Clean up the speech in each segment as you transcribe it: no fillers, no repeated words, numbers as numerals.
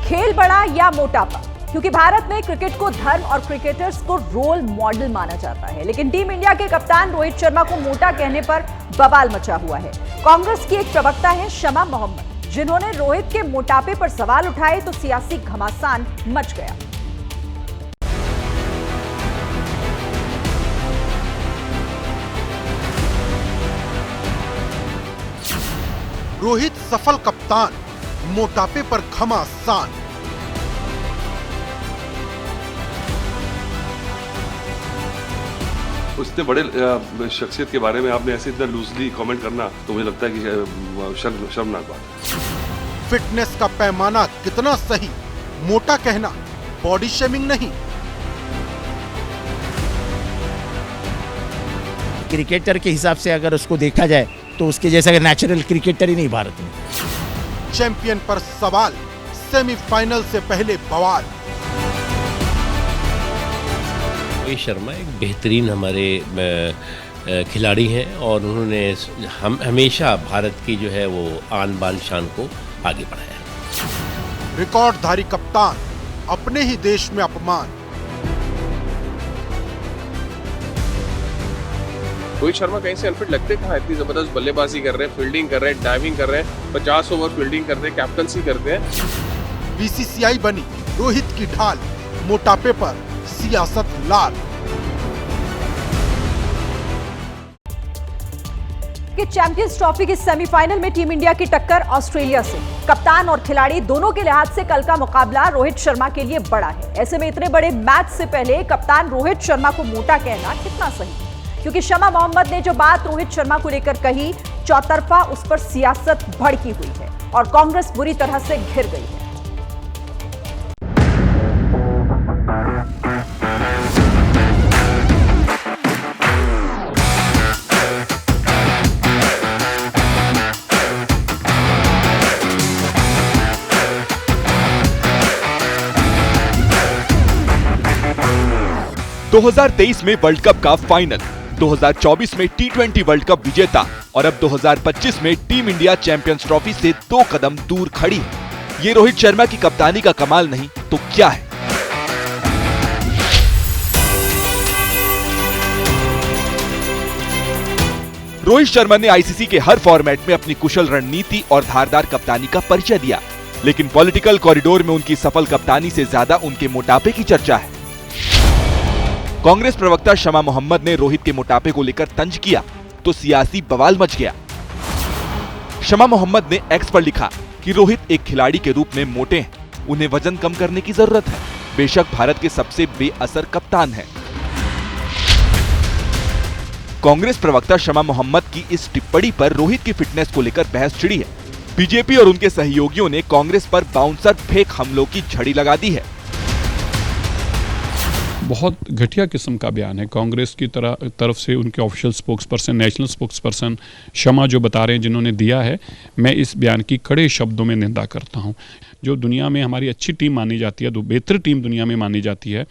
खेल बड़ा या मोटापा, क्योंकि भारत में क्रिकेट को धर्म और क्रिकेटर्स को रोल मॉडल माना जाता है। लेकिन टीम इंडिया के कप्तान रोहित शर्मा को मोटा कहने पर बवाल मचा हुआ है। कांग्रेस की एक प्रवक्ता है शमा मोहम्मद, जिन्होंने रोहित के मोटापे पर सवाल उठाए तो सियासी घमासान मच गया। रोहित सफल कप्तान, मोटापे पर घमासान। उसने बड़े शख्सियत के बारे में आपने ऐसे इतना लूजली कमेंट करना तो मुझे लगता है कि शर्मनाक बात है। फिटनेस का पैमाना कितना सही, मोटा कहना बॉडी शेमिंग नहीं। क्रिकेटर के हिसाब से अगर उसको देखा जाए तो उसके जैसा नेचुरल क्रिकेटर ही नहीं भारत में। चैंपियन पर सवाल, सेमीफाइनल से पहले बवाल। रोहित शर्मा एक बेहतरीन हमारे खिलाड़ी हैं और उन्होंने हम हमेशा भारत की जो है वो आन बान शान को आगे बढ़ाया है। रिकॉर्डधारी कप्तान, अपने ही देश में अपमान। रोहित शर्मा कहीं से अनफिट लगते कहाँ, इतनी जबरदस्त बल्लेबाजी कर रहे हैं, फील्डिंग कर रहे हैं, डाइविंग कर रहे हैं, 50 ओवर फील्डिंग करते हैं, कैप्टनसी करते हैं। बीसीसीआई बनी रोहित की ढाल, मोटापे पर सियासत लाल। कि चैंपियंस ट्रॉफी की सेमीफाइनल में टीम इंडिया की टक्कर ऑस्ट्रेलिया से। कप्तान और खिलाड़ी दोनों के लिहाज से कल का मुकाबला रोहित शर्मा के लिए बड़ा है। ऐसे में इतने बड़े मैच से पहले कप्तान रोहित शर्मा को मोटा कहना कितना सही, क्योंकि शमा मोहम्मद ने जो बात रोहित शर्मा को लेकर कही, चौतरफा उस पर सियासत भड़की हुई है और कांग्रेस बुरी तरह से घिर गई है। 2023 में वर्ल्ड कप का फाइनल, 2024 में T20 वर्ल्ड कप विजेता और अब 2025 में टीम इंडिया चैंपियंस ट्रॉफी से 2 कदम दूर खड़ी है। ये रोहित शर्मा की कप्तानी का कमाल नहीं तो क्या है? रोहित शर्मा ने आईसीसी के हर फॉर्मेट में अपनी कुशल रणनीति और धारदार कप्तानी का परिचय दिया, लेकिन पॉलिटिकल कॉरिडोर में उनकी सफल कप्तानी से ज्यादा उनके मोटापे की चर्चा है। कांग्रेस प्रवक्ता शमा मोहम्मद ने रोहित के मोटापे को लेकर तंज किया तो सियासी बवाल मच गया। शमा मोहम्मद ने एक्स पर लिखा कि रोहित एक खिलाड़ी के रूप में मोटे हैं, उन्हें वजन कम करने की जरूरत है। बेशक भारत के सबसे बेअसर कप्तान हैं। कांग्रेस प्रवक्ता शमा मोहम्मद की इस टिप्पणी पर रोहित की फिटनेस को लेकर बहस छिड़ी है। बीजेपी और उनके सहयोगियों ने कांग्रेस पर बाउंसर फेक हमलों की झड़ी लगा दी है। बहुत घटिया किस्म का बयान है कांग्रेस की तरफ से। उनके official spokesperson, national spokesperson Shama जो बता रहे हैं, जिन्होंने दिया है, मैं इस बयान की कड़े शब्दों में निंदा करता हूं। जो दुनिया में हमारी अच्छी टीम मानी जाती है, जो बेहतर टीम दुनिया में मानी जाती है,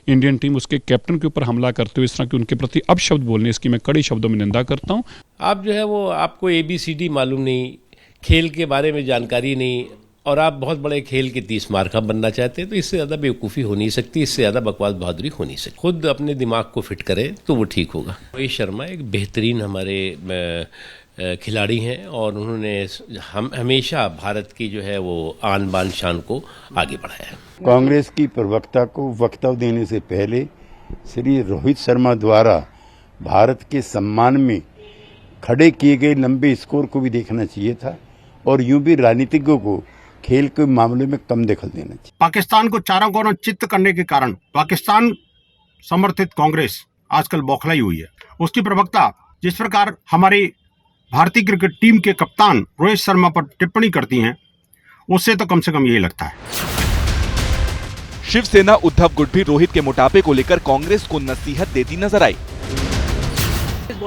इंडियन टीम, उसके कैप्टन के ऊपर हमला करते हुए इस तरह की उनके प्रति अपशब्द बोलने, इसकी मैं कड़े शब्दों में निंदा करता हूँ। आप जो है वो आपको ABCD मालूम नहीं, खेल के बारे में जानकारी नहीं और आप बहुत बड़े खेल के 30 मार्का बनना चाहते हैं, तो इससे ज़्यादा बेवकूफ़ी हो नहीं सकती, इससे ज़्यादा बकवास बहादुरी हो नहीं सकती। खुद अपने दिमाग को फिट करें तो वो ठीक होगा। रोहित शर्मा एक बेहतरीन हमारे खिलाड़ी हैं और उन्होंने हम हमेशा भारत की जो है वो आन बान शान को आगे बढ़ाया है। कांग्रेस की प्रवक्ता को वक्तव्य देने से पहले श्री रोहित शर्मा द्वारा भारत के सम्मान में खड़े किए गए लंबे स्कोर को भी देखना चाहिए था और यूं भी राजनीतिज्ञों को खेल के मामले में कम दखल देना चाहिए। पाकिस्तान को चारों कोनों चित्त करने के कारण पाकिस्तान समर्थित कांग्रेस आजकल बौखलाई हुई है। उसकी प्रवक्ता जिस प्रकार हमारी भारतीय क्रिकेट टीम के कप्तान रोहित शर्मा पर टिप्पणी करती हैं, उससे तो कम से कम यही लगता है। शिवसेना उद्धव गुट भी रोहित के मोटापे को लेकर कांग्रेस को नसीहत देती नजर आई।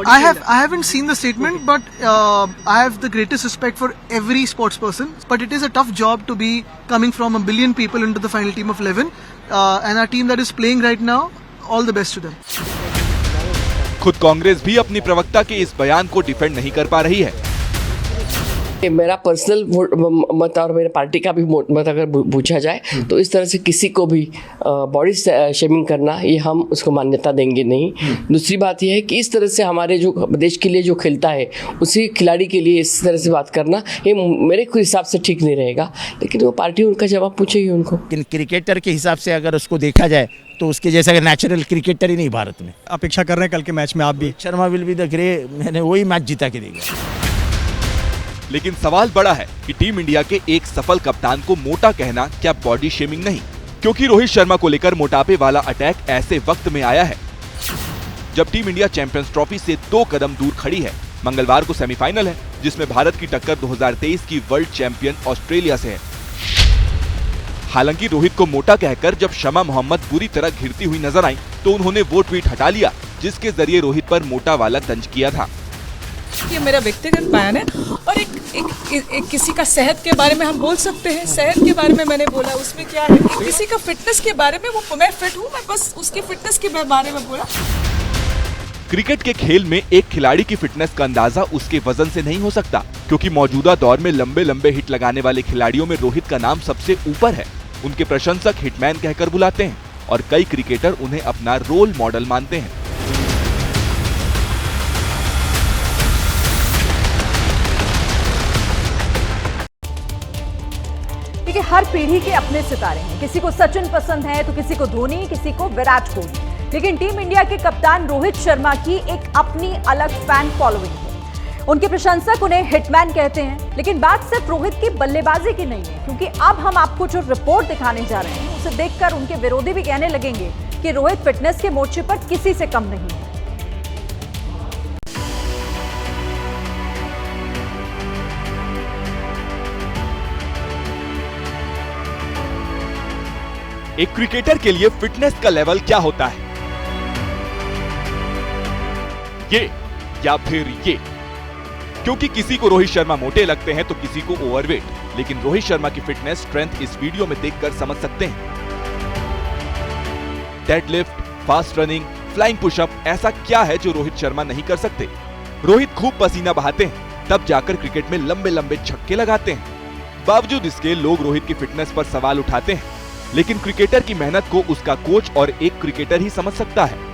I haven't seen the statement, but I have the greatest respect for every sports person. But it is a tough job to be coming from a billion people into the final team of 11, and our team that is playing right now, all the best to them. खुद कांग्रेस भी अपनी प्रवक्ता के इस बयान को defend नहीं कर पा रही है। मेरा पर्सनल मत और मेरे पार्टी का भी मत अगर पूछा जाए तो इस तरह से किसी को भी बॉडी शेमिंग करना ये हम उसको मान्यता देंगे नहीं। दूसरी बात यह है कि इस तरह से हमारे जो देश के लिए जो खेलता है उसी खिलाड़ी के लिए इस तरह से बात करना ये मेरे हिसाब से ठीक नहीं रहेगा, लेकिन वो पार्टी उनका जवाब पूछेगी उनको। लेकिन क्रिकेटर के हिसाब से अगर उसको देखा जाए तो उसके जैसा नेचुरल क्रिकेटर ही नहीं भारत में। अपेक्षा कर रहे हैं कल के मैच में आप भी? Sharma will be the grey, मैंने वही मैच जीता के देगा। लेकिन सवाल बड़ा है कि टीम इंडिया के एक सफल कप्तान को मोटा कहना क्या बॉडी शेमिंग नहीं, क्योंकि रोहित शर्मा को लेकर मोटापे वाला अटैक ऐसे वक्त में आया है जब टीम इंडिया चैंपियंस ट्रॉफी से 2 कदम दूर खड़ी है। मंगलवार को सेमीफाइनल है जिसमें भारत की टक्कर 2023 की वर्ल्ड चैंपियन ऑस्ट्रेलिया से है। हालांकि रोहित को मोटा कहकर जब शमा मोहम्मद बुरी तरह घिरती हुई नजर आई तो उन्होंने वो ट्वीट हटा लिया जिसके जरिए रोहित पर मोटा वाला तंज किया था। ये मेरा व्यक्तिगत बयान है और एक किसी का सेहत के बारे में हम बोल सकते हैं, सेहत के बारे में मैंने बोला, उसमें क्या है? किसी का फिटनेस के बारे में, वो मैं फिट हूँ, मैं बस उसकी फिटनेस के बारे में बोला। क्रिकेट के खेल में एक खिलाड़ी की फिटनेस का अंदाजा उसके वजन से नहीं हो सकता, क्योंकि मौजूदा दौर में लंबे लंबे हिट लगाने वाले खिलाड़ियों में रोहित का नाम सबसे ऊपर है। उनके प्रशंसक हिटमैन कहकर बुलाते हैं और कई क्रिकेटर उन्हें अपना रोल मॉडल मानते हैं। देखिए, हर पीढ़ी के अपने सितारे हैं। किसी को सचिन पसंद है तो किसी को धोनी, किसी को विराट कोहली। लेकिन टीम इंडिया के कप्तान रोहित शर्मा की एक अपनी अलग फैन फॉलोइंग है। उनके प्रशंसक उन्हें हिटमैन कहते हैं। लेकिन बात सिर्फ रोहित की बल्लेबाजी की नहीं है, क्योंकि अब हम आपको जो रिपोर्ट दिखाने जा रहे हैं उसे देखकर उनके विरोधी भी कहने लगेंगे कि रोहित फिटनेस के मोर्चे पर किसी से कम नहीं है। एक क्रिकेटर के लिए फिटनेस का लेवल क्या होता है? ये या फिर ये? क्योंकि किसी को रोहित शर्मा मोटे लगते हैं तो किसी को ओवरवेट, लेकिन रोहित शर्मा की फिटनेस स्ट्रेंथ इस वीडियो में देखकर समझ सकते हैं। Deadlift, fast running, flying pushup, ऐसा क्या है जो रोहित शर्मा नहीं कर सकते? रोहित खूब पसीना बहाते हैं, तब जाकर क्रिकेट में लंबे लंबे छक्के लगाते हैं। बावजूद इसके लोग रोहित की फिटनेस पर सवाल उठाते हैं, लेकिन क्रिकेटर की मेहनत को उसका कोच और एक क्रिकेटर ही समझ सकता है।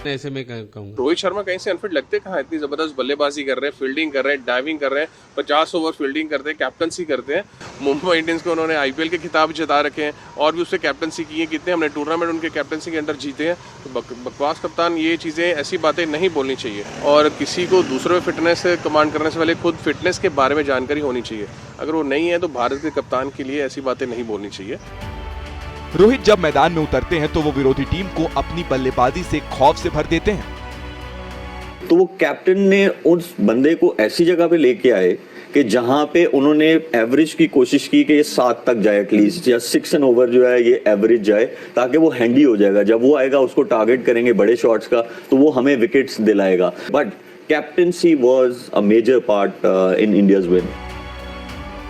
ऐसे में कहूँ रोहित शर्मा कहीं से अनफिट लगते कहाँ? इतनी जबरदस्त बल्लेबाजी कर रहे हैं, फील्डिंग कर रहे हैं, डाइविंग कर रहे हैं, 50 ओवर फील्डिंग करते हैं, कैप्टनसी करते हैं। मुंबई इंडियंस को उन्होंने आईपीएल के खिताब जिता रखे हैं और भी उससे कैप्टनसी की है। कितने हमने टूर्नामेंट उनके कैप्टनसी के अंडर जीते हैं। तो बकवास कप्तान, ये चीज़ें, ऐसी बातें नहीं बोलनी चाहिए। और किसी को दूसरों में फिटनेस कमांड करने से पहले खुद फिटनेस के बारे में जानकारी होनी चाहिए। अगर वो नहीं है तो भारत के कप्तान के लिए ऐसी बातें नहीं बोलनी चाहिए। रोहित जब मैदान में उतरते हैं तो वो विरोधी टीम को अपनी बल्लेबाजी से खौफ से भर देते हैं। तो वो कैप्टन ने उस बंदे को ऐसी जगह पे लेके आए कि जहां पे उन्होंने एवरेज की कोशिश की कि ये 7 तक जाए एटलीस्ट, या 6 एन ओवर जो है ये एवरेज जाए, ताकि वो हैंडी हो जाएगा। जब वो आएगा उसको टारगेट करेंगे बड़े शॉट्स का तो वो हमें विकेट्स दिलाएगा। But captaincy was a major part in India's win.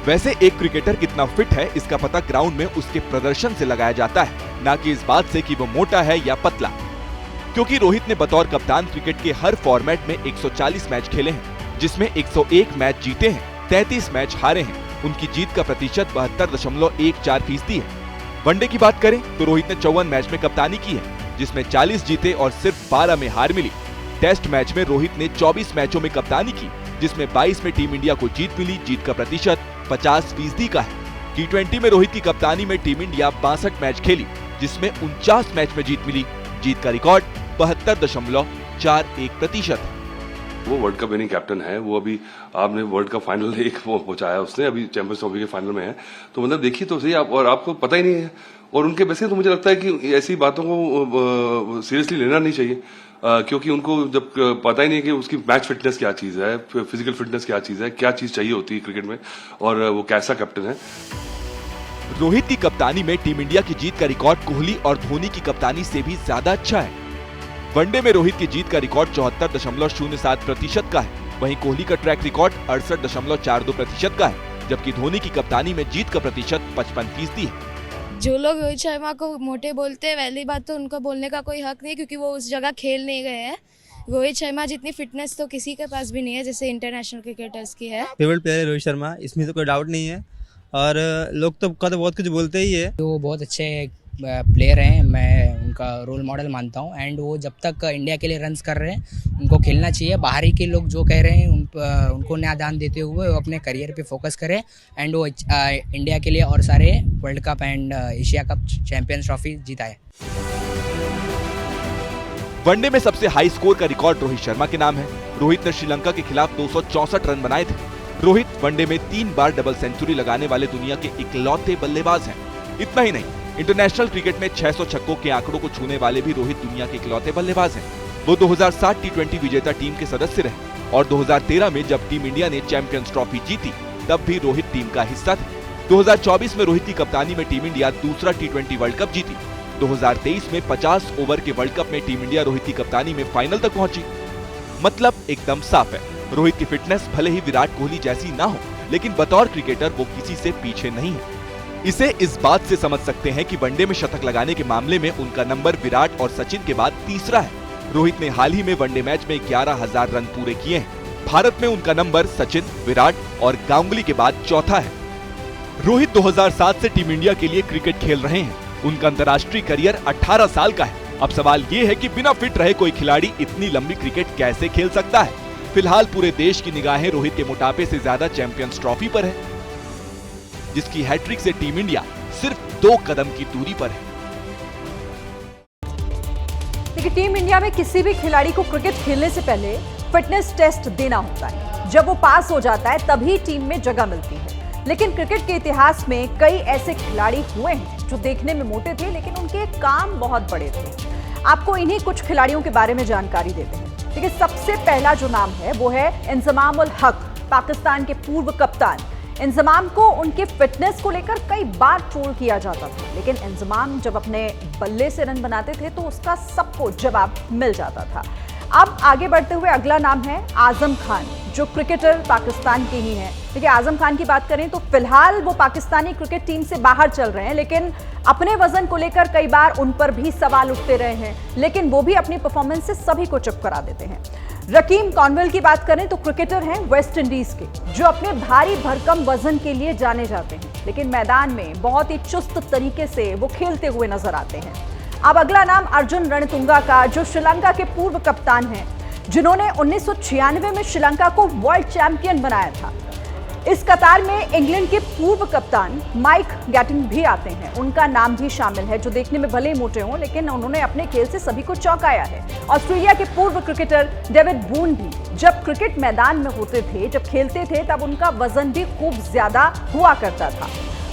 वैसे एक क्रिकेटर कितना फिट है इसका पता ग्राउंड में उसके प्रदर्शन से लगाया जाता है, ना कि इस बात से कि वो मोटा है या पतला। क्योंकि रोहित ने बतौर कप्तान क्रिकेट के हर फॉर्मेट में 140 मैच खेले हैं, जिसमें 101 मैच जीते हैं, 33 मैच हारे हैं। उनकी जीत का प्रतिशत 72.14% है। वनडे की बात करें तो रोहित ने 54 मैच में कप्तानी की है, जिसमें 40 जीते और सिर्फ 12 में हार मिली। टेस्ट मैच में रोहित ने 24 मैचों में कप्तानी की, जिसमें 22 में टीम इंडिया को जीत मिली। जीत का प्रतिशत 50% का है। T20 में रोहित की कप्तानी में टीम इंडिया 62 मैच खेली, जिसमें 49 मैच में जीत मिली। जीत का रिकॉर्ड 72.41% है। वो वर्ल्ड कप विनिंग कैप्टन है। वो अभी आपने वर्ल्ड कप फाइनल एक वो पहुंचाया उसने, अभी चैंपियंस ट्रॉफी के फाइनल में है। तो मतलब देखिए तो सही आप, और आपको पता ही नहीं है। और उनके वैसे तो मुझे लगता है कि ऐसी बातों को सीरियसली लेना नहीं चाहिए, क्योंकि उनको जब पता ही नहीं है कि उसकी मैच फिटनेस क्या चीज है, फिजिकल फिटनेस क्या चीज है, क्या चीज चाहिए होती है क्रिकेट में, और वो कैसा कैप्टन है। रोहित की कप्तानी में टीम इंडिया की जीत का रिकॉर्ड कोहली और धोनी की कप्तानी से भी ज्यादा अच्छा है। वनडे में रोहित की जीत का रिकॉर्ड 74.07% का है। वहीं कोहली का ट्रैक रिकॉर्ड 68.42% का है, जबकि धोनी की कप्तानी में जीत का प्रतिशत 55% है। जो लोग रोहित शर्मा को मोटे बोलते हैं, पहली बात तो उनको बोलने का कोई हक नहीं, क्योंकि वो उस जगह खेल नहीं गए हैं। रोहित शर्मा जितनी फिटनेस तो किसी के पास भी नहीं है जैसे इंटरनेशनल क्रिकेटर्स की है। फेवरेट प्लेयर है रोहित शर्मा, इसमें तो कोई डाउट नहीं है। और लोग तो बहुत कुछ बोलते ही है। वो बहुत अच्छे प्लेयर हैं, मैं उनका रोल मॉडल मानता हूं। एंड वो जब तक इंडिया के लिए रन्स कर रहे हैं उनको खेलना चाहिए। बाहरी के लोग जो कह रहे हैं उनको न्यायदान देते हुए वो अपने करियर पे फोकस करें। एंड वो इंडिया के लिए और सारे world cup and Asia cup champions trophy जिताए। वनडे में सबसे हाई स्कोर का रिकॉर्ड रोहित शर्मा के नाम है। रोहित ने श्रीलंका के खिलाफ 264 रन बनाए थे। रोहित वनडे में 3 बार डबल सेंचुरी लगाने वाले दुनिया के इकलौते बल्लेबाज हैं। इतना ही नहीं, इंटरनेशनल क्रिकेट में 600 छक्कों के आंकड़ों को छूने वाले भी रोहित दुनिया के इकलौते बल्लेबाज हैं। वो 2007 टी20 विजेता टीम के सदस्य रहे और 2013 में जब टीम इंडिया ने चैंपियंस ट्रॉफी जीती तब भी रोहित टीम का हिस्सा थे। 2024 में रोहित की कप्तानी में टीम इंडिया दूसरा टी20 वर्ल्ड कप जीती। 2023 में 50 ओवर के वर्ल्ड कप में टीम इंडिया रोहित की कप्तानी में फाइनल तक पहुंची। मतलब एकदम साफ है, रोहित की फिटनेस भले ही विराट कोहली जैसी ना हो, लेकिन बतौर क्रिकेटर वो किसी से पीछे नहीं है। इसे इस बात से समझ सकते हैं कि वनडे में शतक लगाने के मामले में उनका नंबर विराट और सचिन के बाद तीसरा है। रोहित ने हाल ही में वनडे मैच में 11,000 रन पूरे किए हैं। भारत में उनका नंबर सचिन, विराट और गांगुली के बाद चौथा है। रोहित 2007 से टीम इंडिया के लिए क्रिकेट खेल रहे हैं। उनका अंतर्राष्ट्रीय करियर 18 साल का है। अब सवाल ये है कि बिना फिट रहे कोई खिलाड़ी इतनी लंबी क्रिकेट कैसे खेल सकता है। फिलहाल पूरे देश की निगाहें रोहित के मोटापे से ज्यादा चैंपियंस ट्रॉफी पर है, जिसकी हैट्रिक से टीम इंडिया सिर्फ 2 कदम की दूरी पर है। देखिए, टीम इंडिया में किसी भी खिलाड़ी को क्रिकेट खेलने से पहले फिटनेस टेस्ट देना होता है। जब वो पास हो जाता है तभी टीम में जगह मिलती है। लेकिन क्रिकेट के इतिहास में कई ऐसे खिलाड़ी हुए हैं जो देखने में मोटे थे लेकिन उनके काम बहुत बड़े थे। आपको इन्हीं कुछ खिलाड़ियों के बारे में जानकारी देते हैं। देखिए, सबसे पहला जो नाम है वो है इंजमाम उल हक, पाकिस्तान के पूर्व कप्तान। इंजमाम को उनके फिटनेस को लेकर कई बार ट्रोल किया जाता था, लेकिन इंजमाम जब अपने बल्ले से रन बनाते थे तो उसका सबको जवाब मिल जाता था। अब आगे बढ़ते हुए अगला नाम है आजम खान, जो क्रिकेटर पाकिस्तान के ही हैं। देखिए, आजम खान की बात करें तो फिलहाल वो पाकिस्तानी क्रिकेट टीम से बाहर चल रहे हैं, लेकिन अपने वजन को लेकर कई बार उन पर भी सवाल उठते रहे हैं, लेकिन वो भी अपनी परफॉर्मेंस से सभी को चुप करा देते हैं। रकीम कॉर्नवेल की बात करें तो क्रिकेटर हैं वेस्ट इंडीज के, जो अपने भारी भरकम वजन के लिए जाने जाते हैं, लेकिन मैदान में बहुत ही चुस्त तरीके से वो खेलते हुए नजर आते हैं। अब अगला नाम अर्जुन रणतुंगा का, जो श्रीलंका के पूर्व कप्तान हैं, जिन्होंने 1996 में श्रीलंका को वर्ल्ड चैंपियन बनाया था। इस कतार में इंग्लैंड के पूर्व कप्तान माइक गैटिंग भी आते हैं, उनका नाम भी शामिल है, जो देखने में भले मोटे हों लेकिन उन्होंने अपने खेल से सभी को चौंकाया है। ऑस्ट्रेलिया के पूर्व क्रिकेटर डेविड बून भी जब क्रिकेट मैदान में होते थे, जब खेलते थे, तब उनका वजन भी खूब ज्यादा हुआ करता था।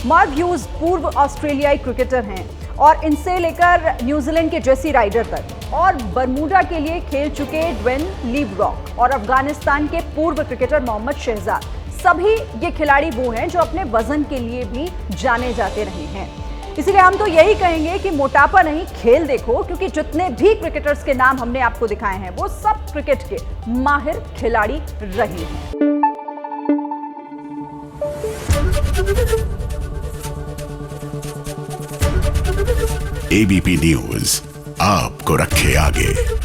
मार्क ह्यूज पूर्व ऑस्ट्रेलियाई क्रिकेटर हैं और इनसे लेकर न्यूजीलैंड के जेसी राइडर तक और बरमूडा के लिए खेल चुके ड्वेन लीवरॉक और अफगानिस्तान के पूर्व क्रिकेटर मोहम्मद शहजाद, सभी ये खिलाड़ी वो हैं जो अपने वजन के लिए भी जाने जाते रहे हैं। इसलिए हम तो यही कहेंगे कि मोटापा नहीं, खेल देखो, क्योंकि जितने भी क्रिकेटर्स के नाम हमने आपको दिखाए हैं वो सब क्रिकेट के माहिर खिलाड़ी रहे हैं। एबीपी न्यूज आपको रखे आगे।